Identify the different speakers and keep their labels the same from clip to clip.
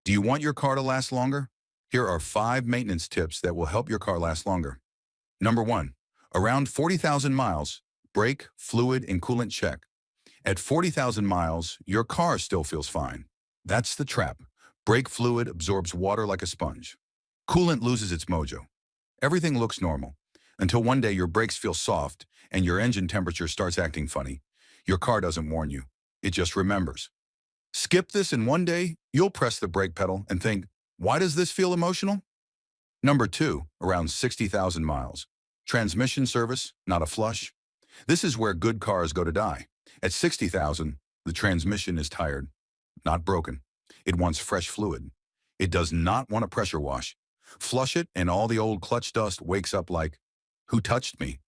Speaker 1: Do you want your car to last longer? Here are 5 maintenance tips that will help your car last longer. Number 1. Around 40,000 miles, brake, fluid, and coolant check. At 40,000 miles, your car still feels fine. That's the trap. Brake fluid absorbs water like a sponge. Coolant loses its mojo. Everything looks normal until one day your brakes feel soft and your engine temperature starts acting funny. Your car doesn't warn you. It just remembers. Skip this and one day you'll press the brake pedal and think, why does this feel emotional? Number 2, around 60,000 miles. Transmission service, not a flush. This is where good cars go to die. At 60,000, the transmission is tired, not broken. It wants fresh fluid. It does not want a pressure wash. Flush it and all the old clutch dust wakes up like, who touched me?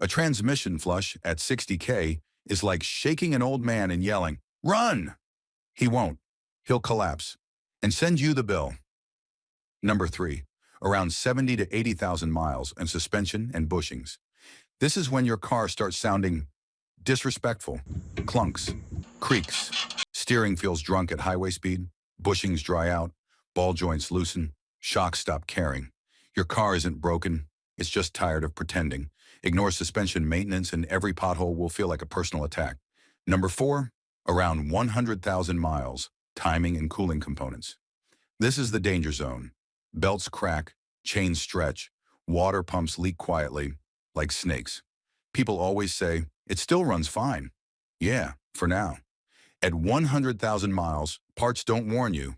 Speaker 1: A transmission flush at 60K is like shaking an old man and yelling, run! He won't. He'll collapse and send you the bill. Number 3, around 70 to 80,000 miles and suspension and bushings. This is when your car starts sounding disrespectful, clunks, creaks, steering feels drunk at highway speed, bushings dry out, ball joints loosen, shocks stop caring. Your car isn't broken, it's just tired of pretending. Ignore suspension maintenance and every pothole will feel like a personal attack. Number 4, around 100,000 miles, timing and cooling components. This is the danger zone. Belts crack, chains stretch, water pumps leak quietly, like snakes. People always say, it still runs fine. Yeah, for now. At 100,000 miles, parts don't warn you.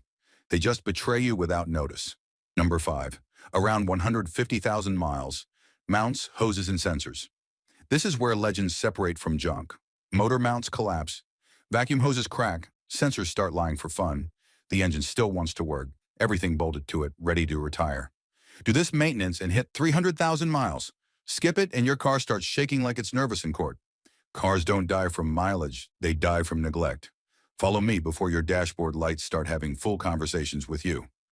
Speaker 1: They just betray you without notice. Number 5, around 150,000 miles, mounts, hoses, and sensors. This is where legends separate from junk. Motor mounts collapse, vacuum hoses crack, sensors start lying for fun. The engine still wants to work, everything bolted to it, ready to retire. Do this maintenance and hit 300,000 miles. Skip it and your car starts shaking like it's nervous in court. Cars don't die from mileage, they die from neglect. Follow me before your dashboard lights start having full conversations with you.